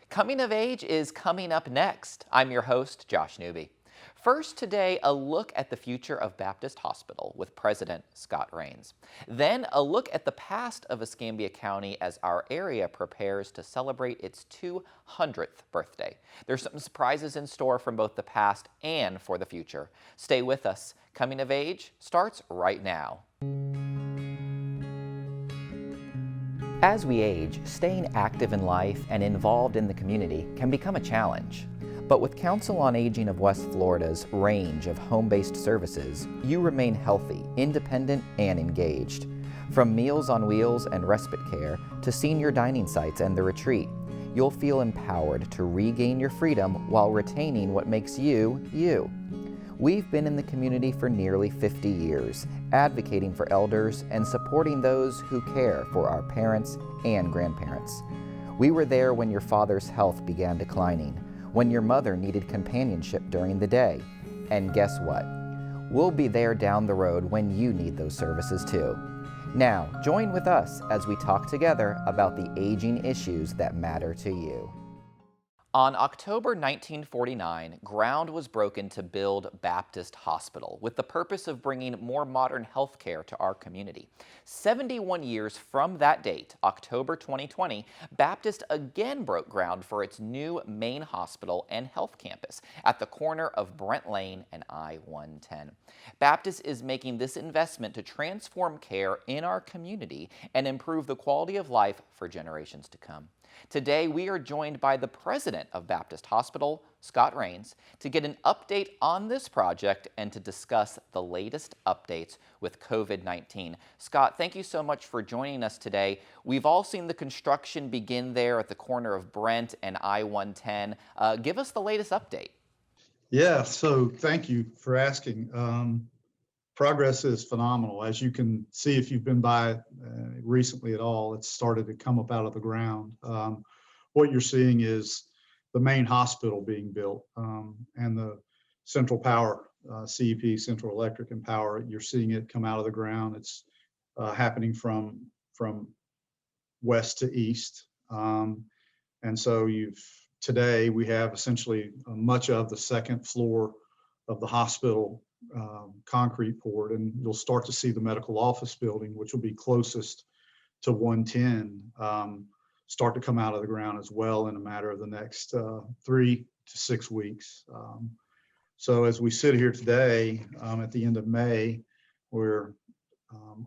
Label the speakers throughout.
Speaker 1: Coming of Age is coming up next. I'm your host, Josh Newby. First today, a look at the future of Baptist Hospital with President Scott Raynes. Then a look at the past of Escambia County as our area prepares to celebrate its 200th birthday. There's some surprises in store from both the past and for the future. Stay with us. Coming of Age starts right now. As we age, staying active in life and involved in the community can become a challenge. But with Council on Aging of West Florida's range of home-based services, you remain healthy, independent, and engaged. From Meals on Wheels and respite care to senior dining sites and the retreat, you'll feel empowered to regain your freedom while retaining what makes you, you. We've been in the community for nearly 50 years, advocating for elders and supporting those who care for our parents and grandparents. We were there when your father's health began declining, when your mother needed companionship during the day. And guess what? We'll be there down the road when you need those services too. Now, join with us as we talk together about the aging issues that matter to you. On October 1949, ground was broken to build Baptist Hospital with the purpose of bringing more modern health care to our community. 71 years from that date, October 2020, Baptist again broke ground for its new main hospital and health campus at the corner of Brent Lane and I-110. Baptist is making this investment to transform care in our community and improve the quality of life for generations to come. Today, we are joined by the president of Baptist Hospital, Scott Raynes, to get an update on this project and to discuss the latest updates with COVID-19. Scott, thank you so much for joining us today. We've all seen the construction begin there at the corner of Brent and I-110. Give us the latest update.
Speaker 2: Yeah, so thank you for asking. Progress is phenomenal. As you can see, if you've been by recently at all, it's started to come up out of the ground. What you're seeing is the main hospital being built and the central power, CEP, Central Electric and Power, you're seeing it come out of the ground. It's happening from west to east. And so today we have essentially much of the second floor of the hospital concrete poured, and you'll start to see the medical office building, which will be closest to 110, start to come out of the ground as well in a matter of the next 3 to 6 weeks. So as we sit here today at the end of May, we're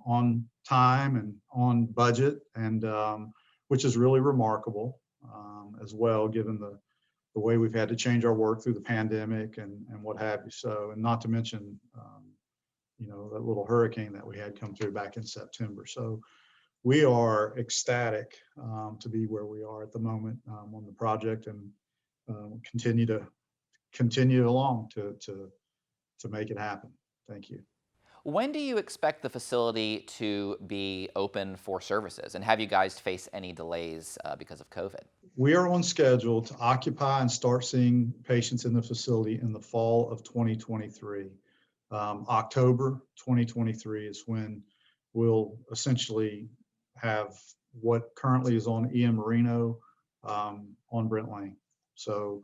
Speaker 2: on time and on budget, and which is really remarkable as well, given the way we've had to change our work through the pandemic and what have you. So, and not to mention, that little hurricane that we had come through back in September. So we are ecstatic to be where we are at the moment on the project, and continue along to make it happen. Thank you.
Speaker 1: When do you expect the facility to be open for services? And have you guys faced any delays because of COVID?
Speaker 2: We are on schedule to occupy and start seeing patients in the facility in the fall of 2023. October 2023 is when we'll essentially have what currently is on EM Marino on Brent Lane. So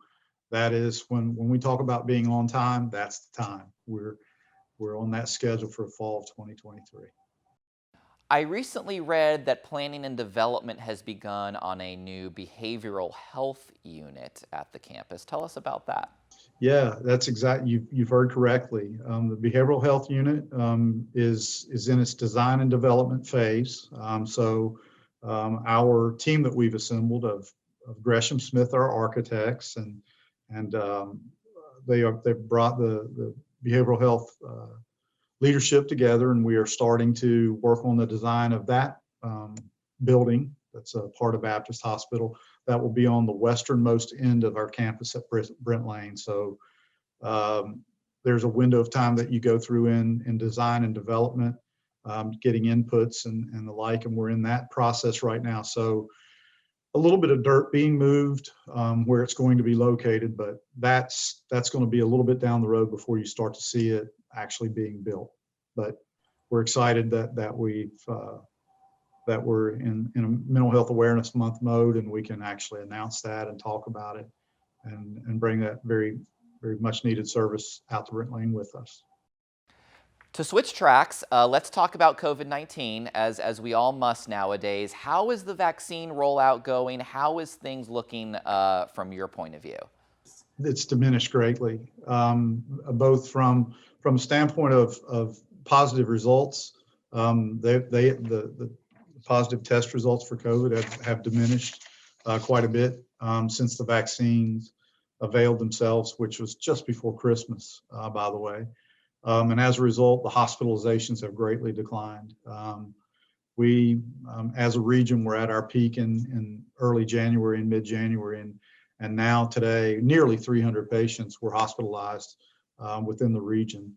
Speaker 2: that is when we talk about being on time, that's the time. We're on that schedule for fall of 2023.
Speaker 1: I recently read that planning and development has begun on a new behavioral health unit at the campus. Tell us about that.
Speaker 2: Yeah, that's exactly, you've heard correctly. The behavioral health unit is in its design and development phase. Our team that we've assembled of Gresham Smith, our architects, and they've brought the behavioral health leadership together, and we are starting to work on the design of that building that's a part of Baptist Hospital that will be on the westernmost end of our campus at Brent Lane. So there's a window of time that you go through in design and development, getting inputs and the like, and we're in that process right now. So a little bit of dirt being moved where it's going to be located, but that's going to be a little bit down the road before you start to see it actually being built. But we're excited that we've that we're in a mental health awareness month mode, and we can actually announce that and talk about it and bring that very, very much needed service out to Brent Lane with us.
Speaker 1: To switch tracks, let's talk about COVID-19, as we all must nowadays. How is the vaccine rollout going? How is things looking from your point of view?
Speaker 2: It's diminished greatly, both from a standpoint of positive results. The positive test results for COVID have diminished quite a bit since the vaccines availed themselves, which was just before Christmas, by the way. And as a result, the hospitalizations have greatly declined. We, as a region, were at our peak in early January and mid-January, and now today, nearly 300 patients were hospitalized within the region.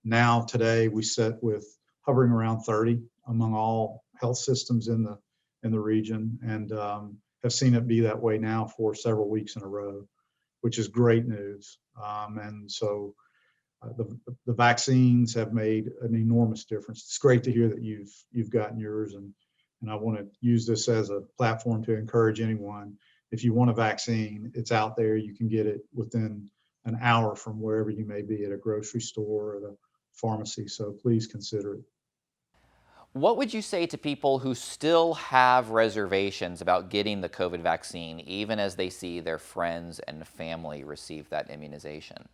Speaker 2: Now today, we sit with hovering around 30 among all health systems in the region, and have seen it be that way now for several weeks in a row, which is great news. And so the vaccines have made an enormous difference. It's great to hear that you've gotten yours, and I want to use this as a platform to encourage anyone. If you want a vaccine, it's out there. You can get it within an hour from wherever you may be, at a grocery store or at a pharmacy. So please consider it.
Speaker 1: What would you say to people who still have reservations about getting the COVID vaccine, even as they see their friends and family receive that immunization?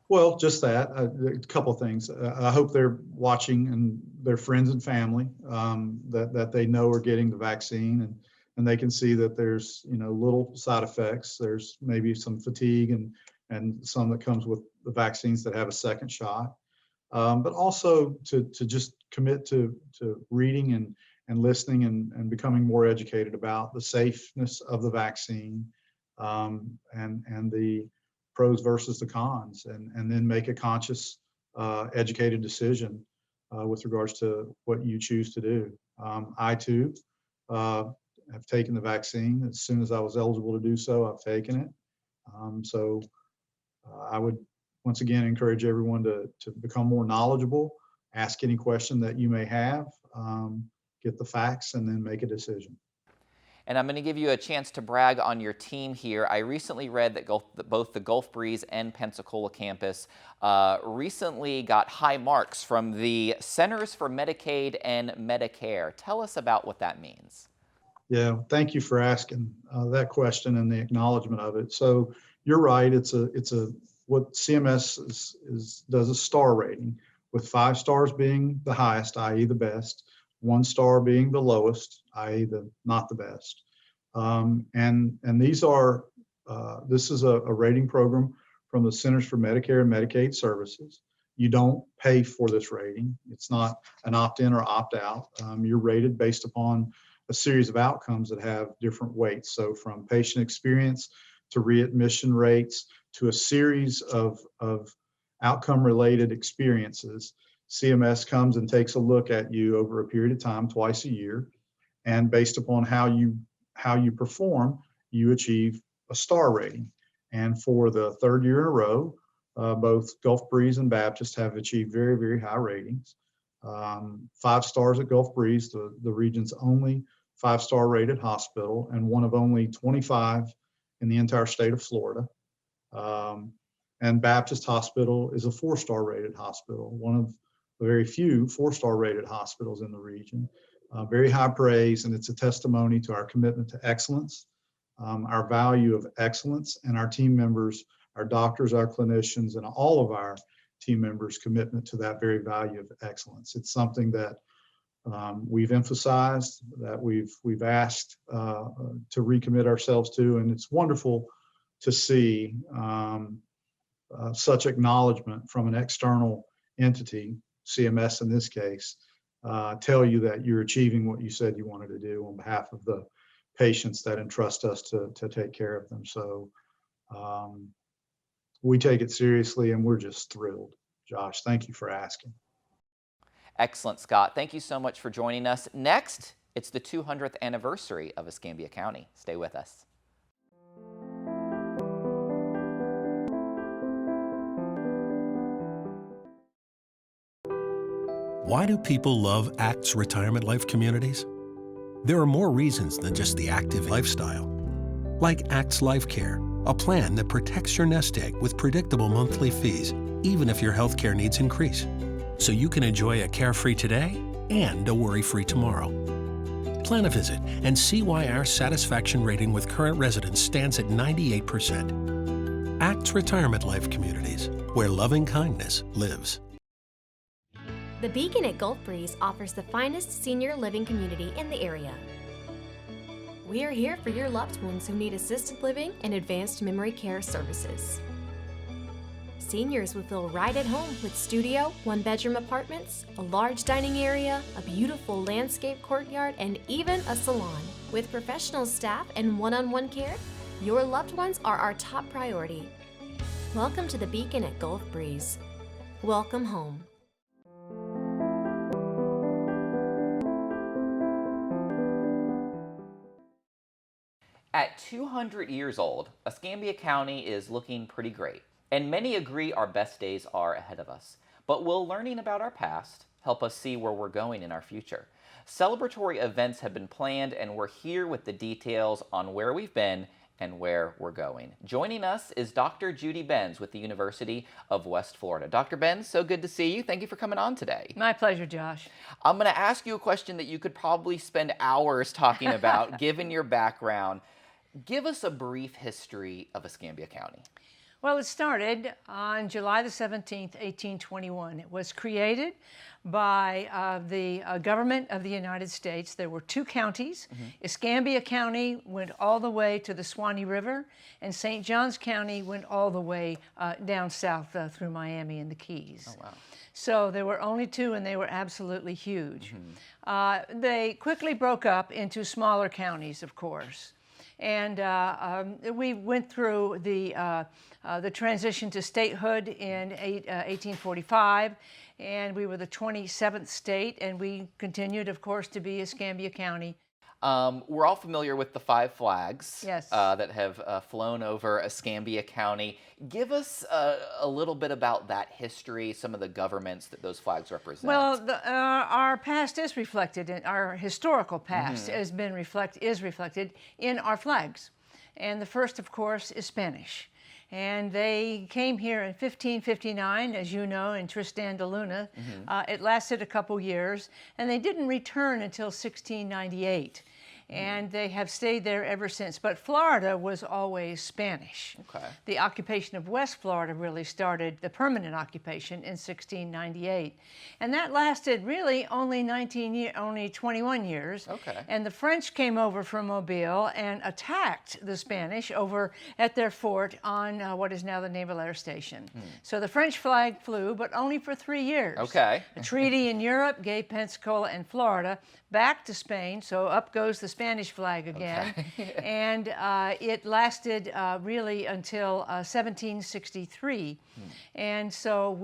Speaker 2: Well, just that. A couple of things. I hope they're watching, and their friends and family that they know are getting the vaccine, and they can see that there's little side effects. There's maybe some fatigue and some that comes with the vaccines that have a second shot. But also to just commit to reading and listening and becoming more educated about the safeness of the vaccine, and the pros versus the cons, and then make a conscious, educated decision with regards to what you choose to do. I too have taken the vaccine. As soon as I was eligible to do so, I've taken it. So I would once again encourage everyone to become more knowledgeable, ask any question that you may have, get the facts, and then make a decision.
Speaker 1: And I'm going to give you a chance to brag on your team here. I recently read that both the Gulf Breeze and Pensacola campus recently got high marks from the Centers for Medicaid and Medicare. Tell us about what that means.
Speaker 2: Yeah, thank you for asking that question and the acknowledgement of it. So you're right. It's what CMS does a star rating, with 5 stars being the highest, i.e. the best, 1 star being the lowest, i.e. not the best. And these are this is a rating program from the Centers for Medicare and Medicaid Services. You don't pay for this rating. It's not an opt-in or opt-out. You're rated based upon a series of outcomes that have different weights. So from patient experience to readmission rates to a series of outcome-related experiences, CMS comes and takes a look at you over a period of time, twice a year, and based upon how you perform, you achieve a star rating. And for the 3rd year in a row, both Gulf Breeze and Baptist have achieved very, very high ratings. 5 stars at Gulf Breeze, the region's only 5-star rated hospital, and one of only 25 in the entire state of Florida. And Baptist Hospital is a 4-star rated hospital, one of the very few 4-star rated hospitals in the region. Very high praise, and it's a testimony to our commitment to excellence, our value of excellence, and our team members, our doctors, our clinicians, and all of our team members' commitment to that very value of excellence. It's something that we've emphasized, that we've asked to recommit ourselves to, and it's wonderful to see such acknowledgement from an external entity, CMS in this case, tell you that you're achieving what you said you wanted to do on behalf of the patients that entrust us to take care of them. So we take it seriously, and we're just thrilled. Josh, thank you for asking.
Speaker 1: Excellent, Scott. Thank you so much for joining us. Next, it's the 200th anniversary of Escambia County. Stay with us.
Speaker 3: Why do people love ACT's retirement life communities? There are more reasons than just the active lifestyle. Like ACT's Life Care, a plan that protects your nest egg with predictable monthly fees, even if your healthcare needs increase. So you can enjoy a carefree today and a worry-free tomorrow. Plan a visit and see why our satisfaction rating with current residents stands at 98%. ACT's Retirement Life Communities, where loving kindness lives.
Speaker 4: The Beacon at Gulf Breeze offers the finest senior living community in the area. We are here for your loved ones who need assisted living and advanced memory care services. Seniors will feel right at home with studio, one-bedroom apartments, a large dining area, a beautiful landscape courtyard, and even a salon. With professional staff and one-on-one care, your loved ones are our top priority. Welcome to the Beacon at Gulf Breeze. Welcome home.
Speaker 1: At 200 years old, Escambia County is looking pretty great, and many agree our best days are ahead of us. But will learning about our past help us see where we're going in our future? Celebratory events have been planned, and we're here with the details on where we've been and where we're going. Joining us is Dr. Judy Benz with the University of West Florida. Dr. Benz, so good to see you. Thank you for coming on today.
Speaker 5: My pleasure, Josh.
Speaker 1: I'm going to ask you a question that you could probably spend hours talking about, given your background. Give us a brief history of Escambia County.
Speaker 5: Well, it started on July the 17th, 1821. It was created by the government of the United States. There were two counties. Escambia County went all the way to the Suwannee River, and St. Johns County went all the way down south through Miami and the Keys.
Speaker 1: Oh, wow.
Speaker 5: So there were only two, and they were absolutely huge. They quickly broke up into smaller counties, of course. And we went through the transition to statehood in 1845, and we were the 27th state, and we continued, of course, to be Escambia County.
Speaker 1: We're all familiar with the 5 flags
Speaker 5: Yes.
Speaker 1: That have flown over Escambia County. Give us a little bit about that history, some of the governments that those flags represent.
Speaker 5: Well, our past is reflected, in our historical past is reflected in our flags. And the first, of course, is Spanish. And they came here in 1559, as you know, in Tristan de Luna. It lasted a couple years, and they didn't return until 1698. And they have stayed there ever since. But Florida was always Spanish.
Speaker 1: Okay.
Speaker 5: The occupation of West Florida really started, the permanent occupation, in 1698. And that lasted really only 21 years.
Speaker 1: Okay.
Speaker 5: And the French came over from Mobile and attacked the Spanish over at their fort on what is now the Naval Air Station. So the French flag flew, but only for 3 years.
Speaker 1: Okay.
Speaker 5: A treaty in Europe gave Pensacola and Florida back to Spain, so up goes the Spanish flag again.
Speaker 1: Okay.
Speaker 5: And it lasted really until 1763. And so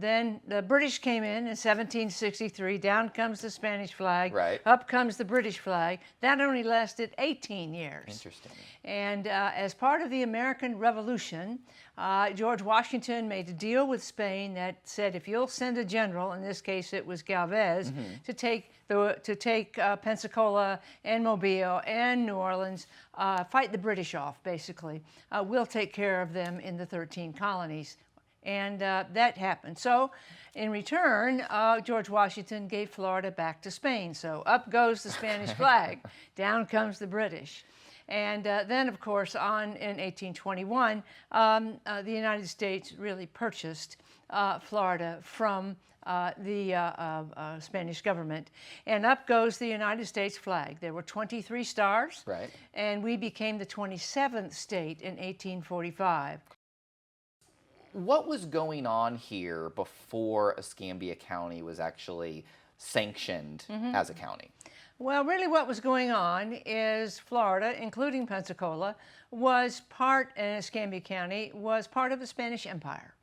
Speaker 5: then the British came in 1763, down comes the Spanish flag,
Speaker 1: Right.
Speaker 5: up comes the British flag. That only lasted 18 years.
Speaker 1: Interesting.
Speaker 5: And as part of the American Revolution, George Washington made a deal with Spain that said, if you'll send a general, in this case it was Galvez, to take Pensacola and Mobile and New Orleans, fight the British off, basically. We'll take care of them in the 13 colonies. And that happened. So in return, George Washington gave Florida back to Spain. So up goes the Spanish flag, down comes the British. And then, of course, in 1821, the United States really purchased Florida from the Spanish government. And up goes the United States flag. There were 23 stars.
Speaker 1: Right.
Speaker 5: And we became the 27th state in 1845.
Speaker 1: What was going on here before Escambia County was actually sanctioned as a county?
Speaker 5: Well, really what was going on is Florida, including Pensacola, and Escambia County, was part of the Spanish Empire.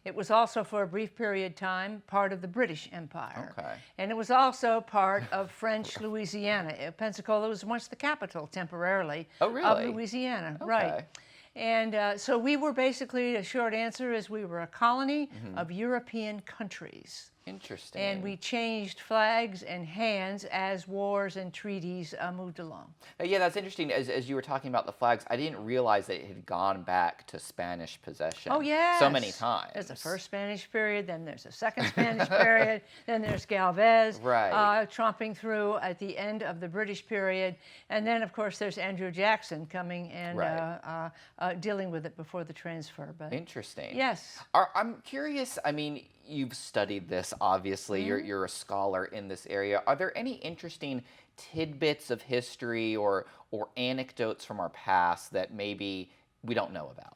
Speaker 5: It was also, for a brief period of time, part of the British Empire.
Speaker 1: Okay.
Speaker 5: And it was also part of French Louisiana. Pensacola was once the capital, temporarily,
Speaker 1: Oh, really?
Speaker 5: of Louisiana.
Speaker 1: Okay.
Speaker 5: Right. And so we were basically, a short answer is we were a colony of European countries.
Speaker 1: Interesting.
Speaker 5: And we changed flags and hands as wars and treaties moved along.
Speaker 1: Yeah, that's interesting. As you were talking about the flags, I didn't realize that it had gone back to Spanish possession.
Speaker 5: Oh, yes.
Speaker 1: So many times.
Speaker 5: There's a first Spanish period, then there's a second Spanish period, then there's Galvez tromping through at the end of the British period. And then, of course, there's Andrew Jackson coming and dealing with it before the transfer. But
Speaker 1: interesting.
Speaker 5: Yes.
Speaker 1: I'm curious, I mean, you've studied this, obviously. You're a scholar in this area. Are there any interesting tidbits of history or anecdotes from our past that maybe we don't know about?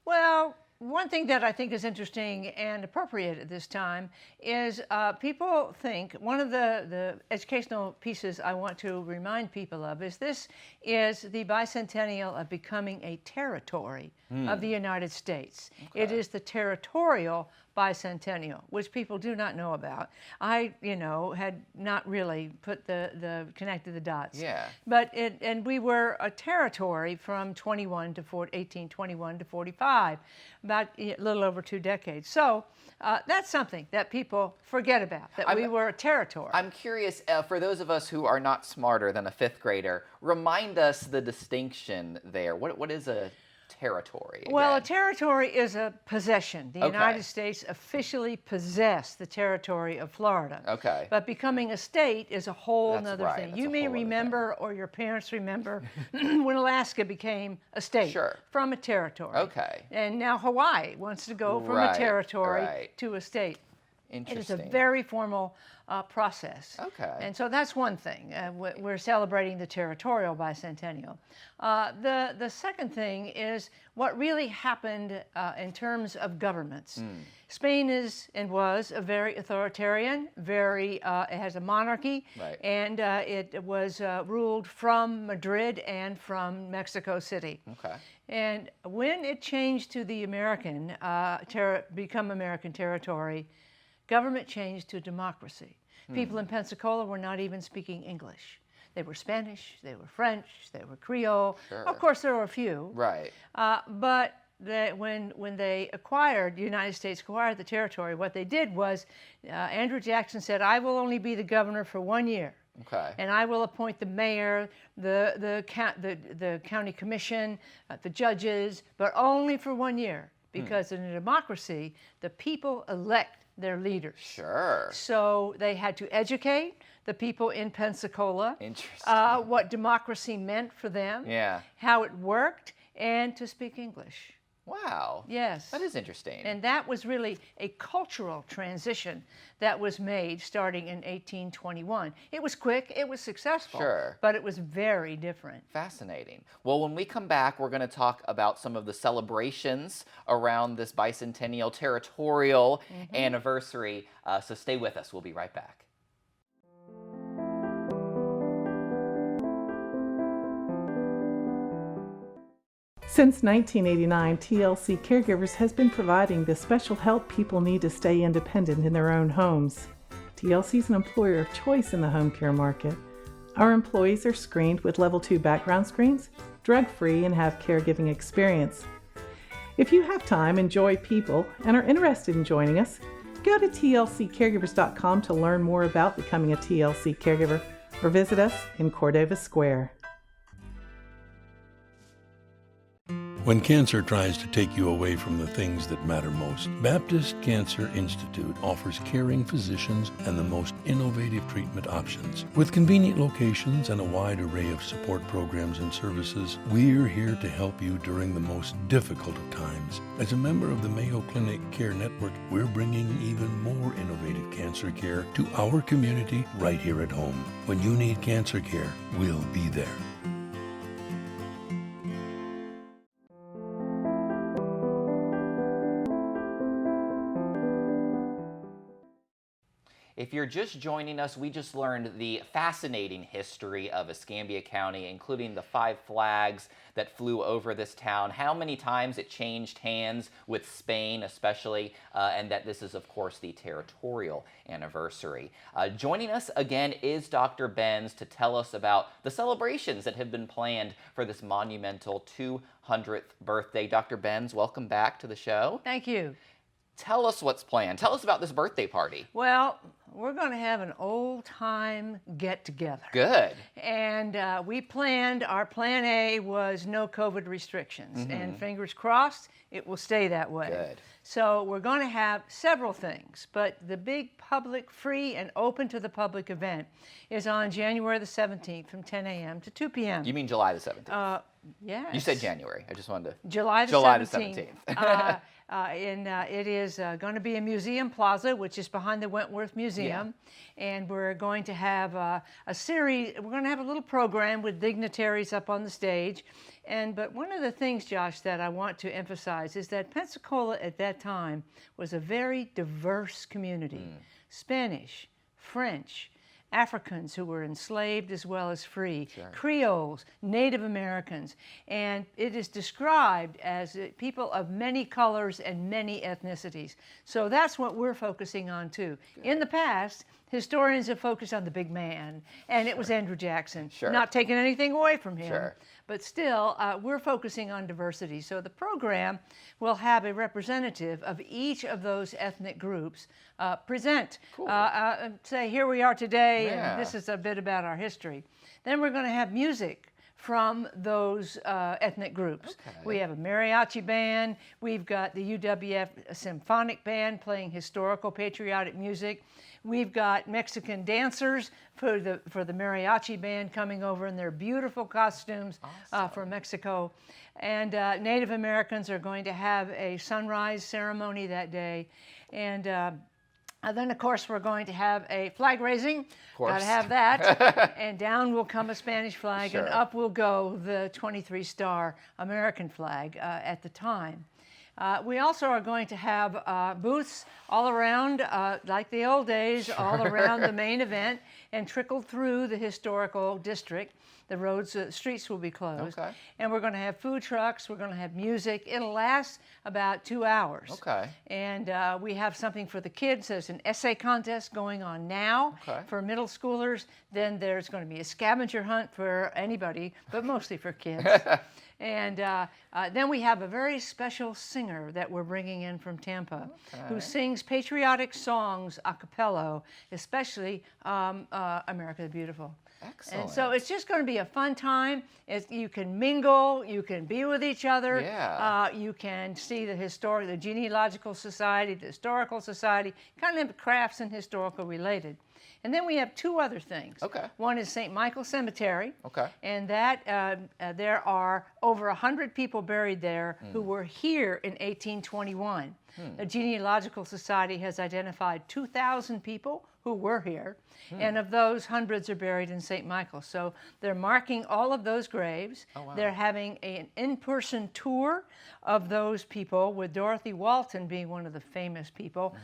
Speaker 5: Well, one thing that I think is interesting and appropriate at this time is people think, one of the educational pieces I want to remind people of is this is the bicentennial of becoming a territory of the United States. Okay. It is the territorial bicentennial, which people do not know about. I, had not really put connected the dots.
Speaker 1: Yeah.
Speaker 5: But and we were a territory from 1821 to 45, about a little over 2 decades. So that's something that people forget about, that we were a territory.
Speaker 1: I'm curious, for those of us who are not smarter than a 5th grader, remind us the distinction there. What is a territory again?
Speaker 5: Well, a territory is a possession. The United States officially possessed the territory of Florida.
Speaker 1: Okay.
Speaker 5: But becoming a state is a whole other thing. You may remember, or your parents remember, when Alaska became a state from a territory.
Speaker 1: Okay.
Speaker 5: And now Hawaii wants to go from a territory to a state.
Speaker 1: Interesting.
Speaker 5: It is a very formal process.
Speaker 1: Okay.
Speaker 5: And so that's one thing. We're celebrating the territorial bicentennial. The second thing is what really happened in terms of governments. Spain is and was a very authoritarian, it has a monarchy, and it was ruled from Madrid and from Mexico City.
Speaker 1: Okay.
Speaker 5: And when it changed to the become American territory, government changed to democracy. People in Pensacola were not even speaking English. They were Spanish, they were French, they were Creole.
Speaker 1: Sure.
Speaker 5: Of course, there were a few.
Speaker 1: Right.
Speaker 5: But when the United States acquired the territory, what they did was, Andrew Jackson said, I will only be the governor for 1 year.
Speaker 1: Okay.
Speaker 5: And I will appoint the mayor, the county commission, the judges, but only for 1 year. Because in a democracy, the people elect their leaders.
Speaker 1: Sure.
Speaker 5: So they had to educate the people in Pensacola what democracy meant for them, how it worked, and to speak English.
Speaker 1: Wow.
Speaker 5: Yes.
Speaker 1: That is interesting.
Speaker 5: And that was really a cultural transition that was made starting in 1821. It was quick, it was successful, but it was very different.
Speaker 1: Fascinating. Well, when we come back, we're going to talk about some of the celebrations around this bicentennial territorial anniversary. So stay with us. We'll be right back.
Speaker 6: Since 1989, TLC Caregivers has been providing the special help people need to stay independent in their own homes. TLC is an employer of choice in the home care market. Our employees are screened with level 2 background screens, drug-free, and have caregiving experience. If you have time, enjoy people, and are interested in joining us, go to tlccaregivers.com to learn more about becoming a TLC caregiver, or visit us in Cordova Square.
Speaker 3: When cancer tries to take you away from the things that matter most, Baptist Cancer Institute offers caring physicians and the most innovative treatment options. With convenient locations and a wide array of support programs and services, we're here to help you during the most difficult of times. As a member of the Mayo Clinic Care Network, we're bringing even more innovative cancer care to our community right here at home. When you need cancer care, we'll be there.
Speaker 1: If you're just joining us, we just learned the fascinating history of Escambia County, including the 5 flags that flew over this town, how many times it changed hands with Spain especially, and that this is, of course, the territorial anniversary. Joining us again is Dr. Benz to tell us about the celebrations that have been planned for this monumental 200th birthday. Dr. Benz, welcome back to the show.
Speaker 5: Thank you.
Speaker 1: Tell us what's planned. Tell us about this birthday party.
Speaker 5: Well, we're going to have an old-time get-together.
Speaker 1: Good.
Speaker 5: And we planned, our plan A was no COVID restrictions. And fingers crossed, it will stay that way.
Speaker 1: Good.
Speaker 5: So we're going to have several things, but the big public, free and open to the public event is on January the 17th from 10 a.m. to 2 p.m.
Speaker 1: You mean July the 17th?
Speaker 5: Yes.
Speaker 1: You said January. I just wanted to.
Speaker 5: July the
Speaker 1: July
Speaker 5: 17th.
Speaker 1: the 17th.
Speaker 5: It is going to be a museum plaza, which is behind the Wentworth Museum. And we're going to have a series, we're going to have a little program with dignitaries up on the stage. But one of the things, Josh, that I want to emphasize is that Pensacola at that time was a very diverse community. Spanish, French, Africans who were enslaved as well as free, Creoles, Native Americans, and it is described as people of many colors and many ethnicities. So that's what we're focusing on too. In the past, historians have focused on the big man, and it was Andrew Jackson. Not taking anything away from him, but still, we're focusing on diversity. So the program will have a representative of each of those ethnic groups present, say, here we are today, and this is a bit about our history. Then we're going to have music from those ethnic groups. We have a mariachi band, we've got the UWF Symphonic Band playing historical patriotic music. We've got Mexican dancers for the mariachi band coming over in their beautiful costumes from Mexico. And Native Americans are going to have a sunrise ceremony that day. And then, of course, we're going to have a flag raising. Got to have that. And down will come a Spanish flag, and up will go the 23-star American flag at the time. We also are going to have booths all around, like the old days, all around the main event, and trickled through the historical district. The roads, streets will be closed. And we're going to have food trucks, we're going to have music. It'll last about 2 hours. And we have something for the kids. There's an essay contest going on now for middle schoolers. Then there's going to be a scavenger hunt for anybody, but mostly for kids. And then we have a very special singer that we're bringing in from Tampa who sings patriotic songs a cappella, especially America the Beautiful.
Speaker 1: Excellent.
Speaker 5: And so it's just going to be a fun time. You can mingle, you can be with each other, you can see the Genealogical Society, the Historical Society, kind of crafts and historical related. And then we have two other things. One is St. Michael Cemetery, and that there are over 100 people buried there who were here in 1821. The Genealogical Society has identified 2,000 people who were here, and of those, hundreds are buried in St. Michael. So they're marking all of those graves. They're having an in-person tour of those people, with Dorothy Walton being one of the famous people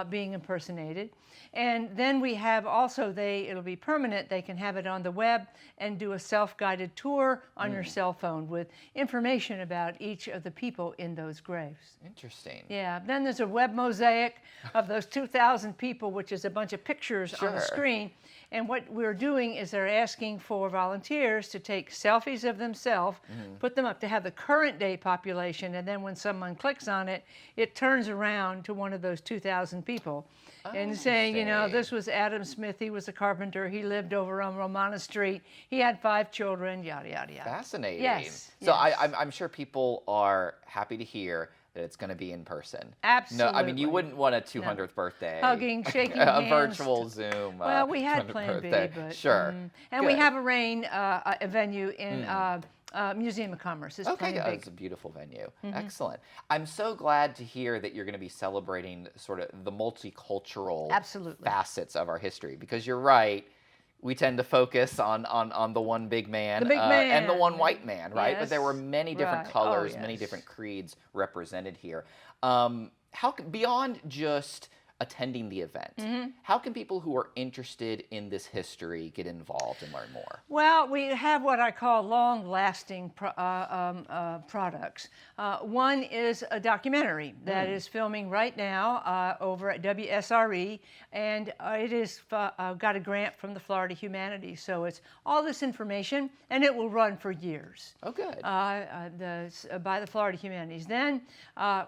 Speaker 5: being impersonated. And then we have also, it'll be permanent, they can have it on the web and do a self-guided tour on your cell phone with information about each of the people in those graves.
Speaker 1: Interesting.
Speaker 5: Yeah, then there's a web mosaic of those 2,000 people, which is a bunch of pictures on the screen. And what we're doing is they're asking for volunteers to take selfies of themselves, put them up to have the current day population, and then when someone clicks on it, it turns around to one of those 2,000 people. And saying, you know, this was Adam Smith, he was a carpenter, he lived over on Romana Street, he had 5 children, yada, yada, yada.
Speaker 1: Fascinating.
Speaker 5: Yes.
Speaker 1: So I'm sure people are happy to hear that it's going to be in person.
Speaker 5: Absolutely.
Speaker 1: No, I mean, you wouldn't want a 200th birthday.
Speaker 5: Hugging, shaking
Speaker 1: a
Speaker 5: hands.
Speaker 1: virtual Zoom.
Speaker 5: Well, we had Plan
Speaker 1: birthday.
Speaker 5: B, but...
Speaker 1: Sure.
Speaker 5: And we have a venue in Museum of Commerce. It's Plan B.
Speaker 1: It's a beautiful venue. Excellent. I'm so glad to hear that you're going to be celebrating sort of the multicultural facets of our history, because you're right. We tend to focus on the one big man, and the one white man, right?
Speaker 5: Yes.
Speaker 1: But there were many different colors, many different creeds represented here. How beyond just attending the event. How can people who are interested in this history get involved and learn more?
Speaker 5: Well, we have what I call long-lasting products. One is a documentary that is filming right now over at WSRE, and it is got a grant from the Florida Humanities. So it's all this information, and it will run for years.
Speaker 1: Oh, good.
Speaker 5: By the Florida Humanities. Then,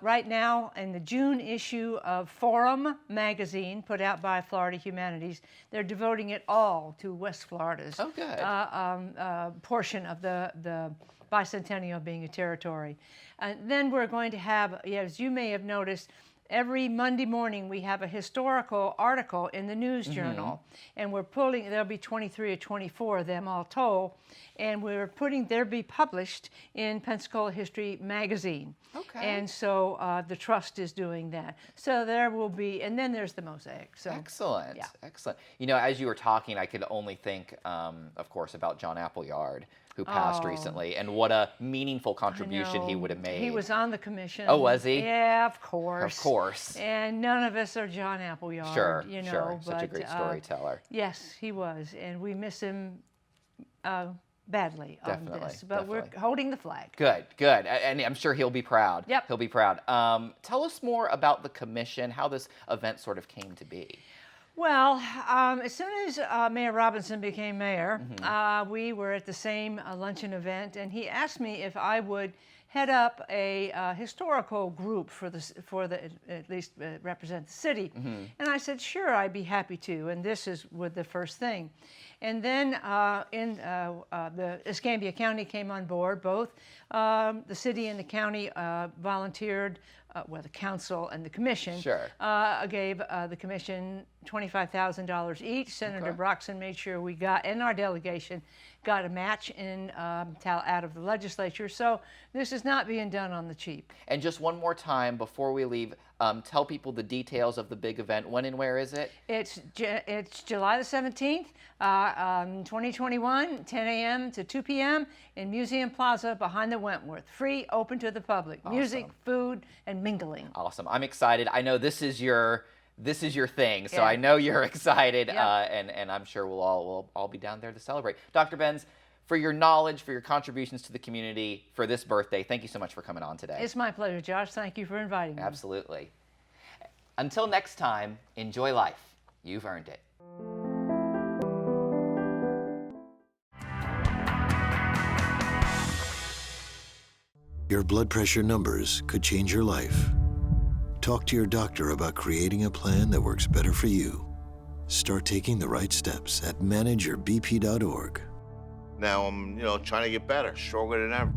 Speaker 5: right now, in the June issue of Forum magazine, put out by Florida Humanities, they're devoting it all to West Florida's portion of the bicentennial being a territory. Then we're going to have, as you may have noticed, every Monday morning we have a historical article in the News Journal, and we're pulling, there'll be 23 or 24 of them all told, and we're putting, they'll be published in Pensacola History Magazine. Okay. And so the Trust is doing that. So there will be, and then there's the mosaic. So,
Speaker 1: excellent,
Speaker 5: yeah.
Speaker 1: Excellent. You know, as you were talking, I could only think, of course, about John Appleyard, who passed recently, and what a meaningful contribution he would have made.
Speaker 5: He was on the commission.
Speaker 1: Oh, was he?
Speaker 5: Yeah, of course.
Speaker 1: Of course.
Speaker 5: And none of us are John Appleyard.
Speaker 1: Sure,
Speaker 5: you know,
Speaker 1: sure.
Speaker 5: But,
Speaker 1: such a great storyteller.
Speaker 5: Yes, he was, and we miss him badly on this. But
Speaker 1: definitely.
Speaker 5: We're holding the flag.
Speaker 1: Good, good. And I'm sure he'll be proud.
Speaker 5: Yep.
Speaker 1: He'll be proud. Tell us more about the commission, how this event sort of came to be.
Speaker 5: Well, as soon as Mayor Robinson became mayor, we were at the same luncheon event, and he asked me if I would head up a historical group for the at least represent the city. And I said, sure, I'd be happy to. And this is with the first thing. And then the Escambia County came on board. Both the city and the county volunteered. Well, the council and the commission gave the commission $25,000 each. Senator Broxson made sure we got, and our delegation got a match in out of the legislature. So this is not being done on the cheap.
Speaker 1: And just one more time before we leave, tell people the details of the big event. When and where is it?
Speaker 5: It's July the 17th, 2021, 10 a.m. to 2 p.m. in Museum Plaza behind the Wentworth. Free, open to the public.
Speaker 1: Awesome.
Speaker 5: Music, food, and mingling.
Speaker 1: Awesome. I'm excited. I know this is your thing, so I know you're excited, and I'm sure we'll all be down there to celebrate. Dr. Benz, for your knowledge, for your contributions to the community, for this birthday, thank you so much for coming on today.
Speaker 5: It's my pleasure, Josh. Thank you for inviting me.
Speaker 1: Absolutely. Until next time, enjoy life. You've earned it.
Speaker 7: Your blood pressure numbers could change your life. Talk to your doctor about creating a plan that works better for you. Start taking the right steps at manageyourbp.org.
Speaker 8: Now I'm, trying to get better, stronger than ever.